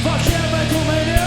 Fuck yeah, Metalmania!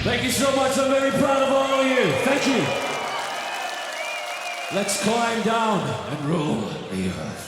Thank you so much. I'm very proud of all of you. Thank you. Let's climb down and rule the earth.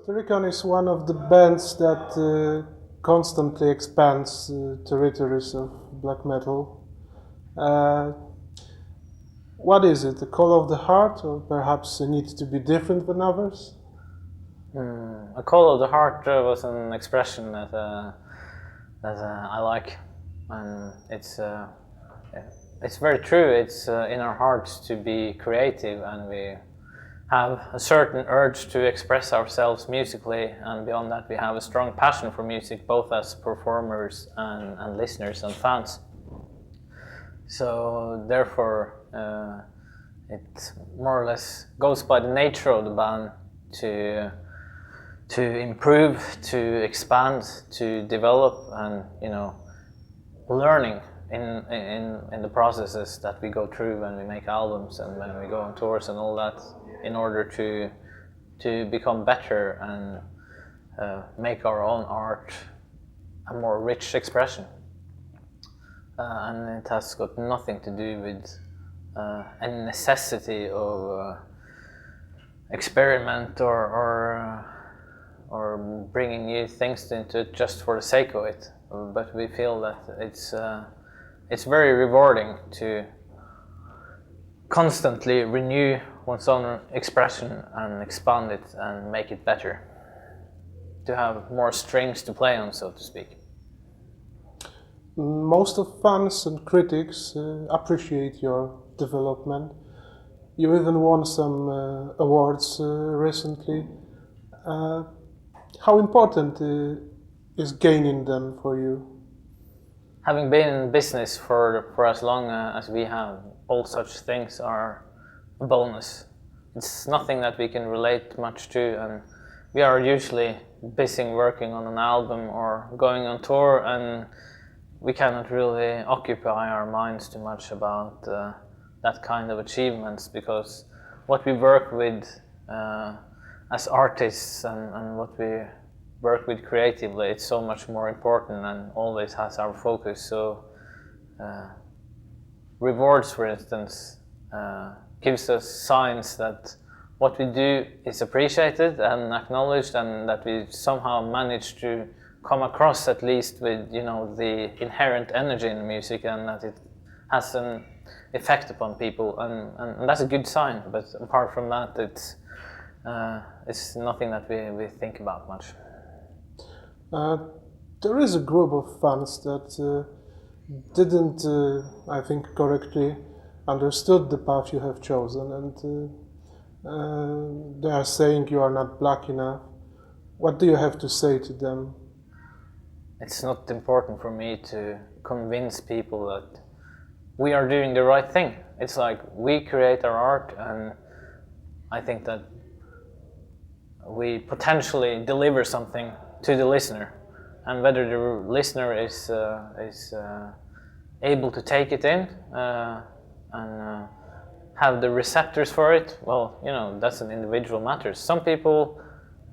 SATYRICON is one of the bands that constantly expands territories of black metal. What is it, the call of the heart, or perhaps it needs to be different than others? A call of the heart was an expression that I like, and it's very true. It's in our hearts to be creative, and we have a certain urge to express ourselves musically, and beyond that we have a strong passion for music, both as performers and listeners and fans. So therefore it more or less goes by the nature of the band to improve, to expand, to develop, and learning in the processes that we go through when we make albums and when we go on tours and all that, in order to become better and make our own art a more rich expression. And it has got nothing to do with any necessity of experiment or bringing new things into it just for the sake of it. But we feel that it's very rewarding to constantly renew one's own expression and expand it and make it better, to have more strings to play on, so to speak. Most of fans and critics appreciate your development. You even won some awards recently. How important is gaining them for you? Having been in business for as long as we have, all such things are a bonus. It's nothing that we can relate much to, and we are usually busy working on an album or going on tour, and we cannot really occupy our minds too much about that kind of achievements, because what we work with as artists and what we work with creatively, it's so much more important and always has our focus. So rewards, for instance, gives us signs that what we do is appreciated and acknowledged, and that we somehow manage to come across, at least with the inherent energy in the music, and that it has an effect upon people, and that's a good sign. But apart from that, it's nothing that we think about much. There is a group of fans that didn't, I think, correctly understood the path you have chosen, and they are saying you are not black enough. What do you have to say to them? It's not important for me to convince people that we are doing the right thing. It's like we create our art, and I think that we potentially deliver something to the listener, and whether the listener is able to take it in and have the receptors for it, well, that's an individual matter. Some people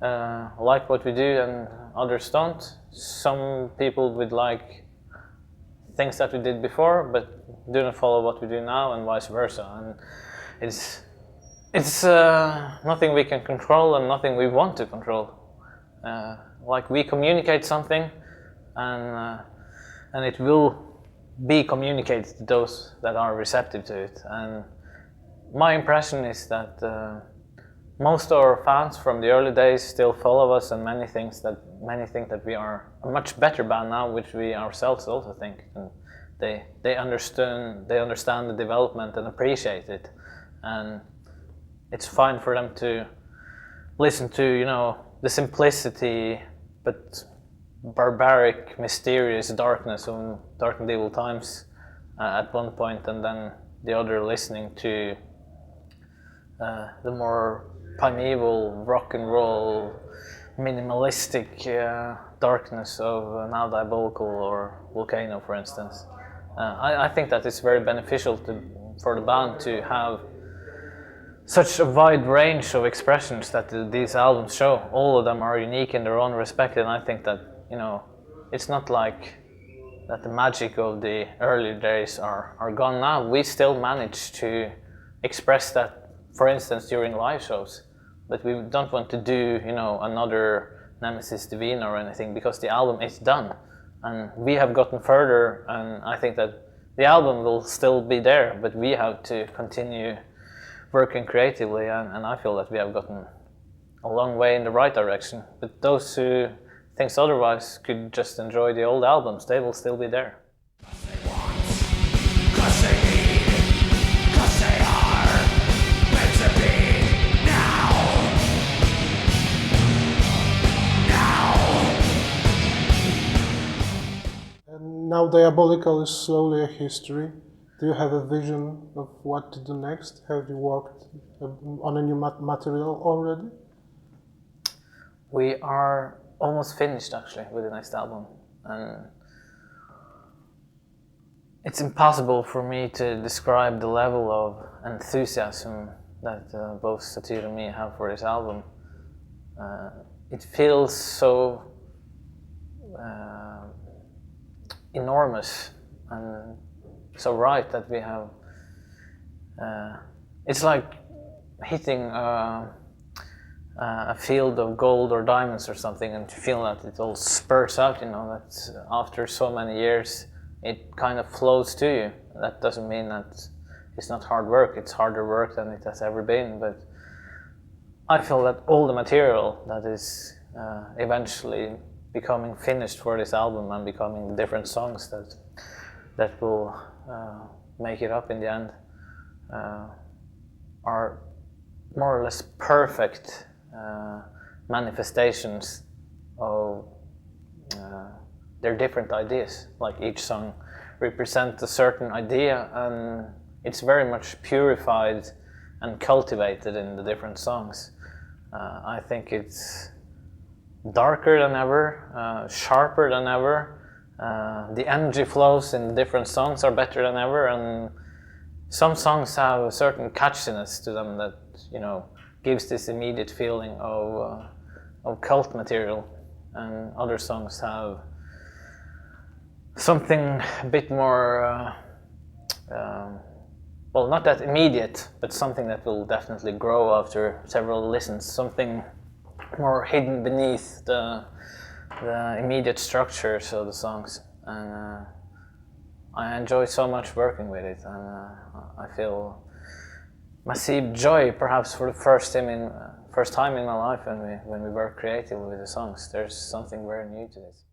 like what we do and others don't. Some people would like things that we did before but do not follow what we do now, and vice versa. And it's nothing we can control and nothing we want to control. Like, we communicate something, and it will be communicated to those that are receptive to it. And my impression is that most of our fans from the early days still follow us, and many think that we are a much better band now, which we ourselves also think. And they understand the development and appreciate it, and it's fine for them to listen to the simplicity but barbaric, mysterious darkness of Dark and Evil Times at one point, and then the other listening to the more primeval rock and roll, minimalistic darkness of now Diabolical or Volcano, for instance. I think that it's very beneficial for the band to have such a wide range of expressions that these albums show. All of them are unique in their own respect, and I think that it's not like that the magic of the early days are gone now. We still manage to express that, for instance, during live shows. but we don't want to do, you know, another Nemesis Divina or anything, because the album is done, and we have gotten further, and I think that the album will still be there, but we have to continue working creatively, and I feel that we have gotten a long way in the right direction. But those who think otherwise could just enjoy the old albums, they will still be there. Cause they need, cause they are meant to be now. And now Diabolical is slowly a history. Do you have a vision of what to do next? Have you worked on a new material already? We are almost finished actually with the next album, and it's impossible for me to describe the level of enthusiasm that both Satyr and me have for this album. It feels so enormous and so right that we have. It's like hitting a field of gold or diamonds or something, and to feel that it all spurts out, you know, that after so many years it kind of flows to you. That doesn't mean that it's not hard work, it's harder work than it has ever been, but I feel that all the material that is eventually becoming finished for this album and becoming the different songs that will make it up in the end are more or less perfect manifestations of their different ideas. Like each song represents a certain idea, and it's very much purified and cultivated in the different songs. I think it's darker than ever, sharper than ever. The energy flows in different songs are better than ever, and some songs have a certain catchiness to them that, you know, gives this immediate feeling of cult material, and other songs have something a bit more, well, not that immediate, but something that will definitely grow after several listens, something more hidden beneath the immediate structures of the songs. And I enjoy so much working with it, and I feel massive joy, perhaps for the first time in my life when we work creatively with the songs. There's something very new to this.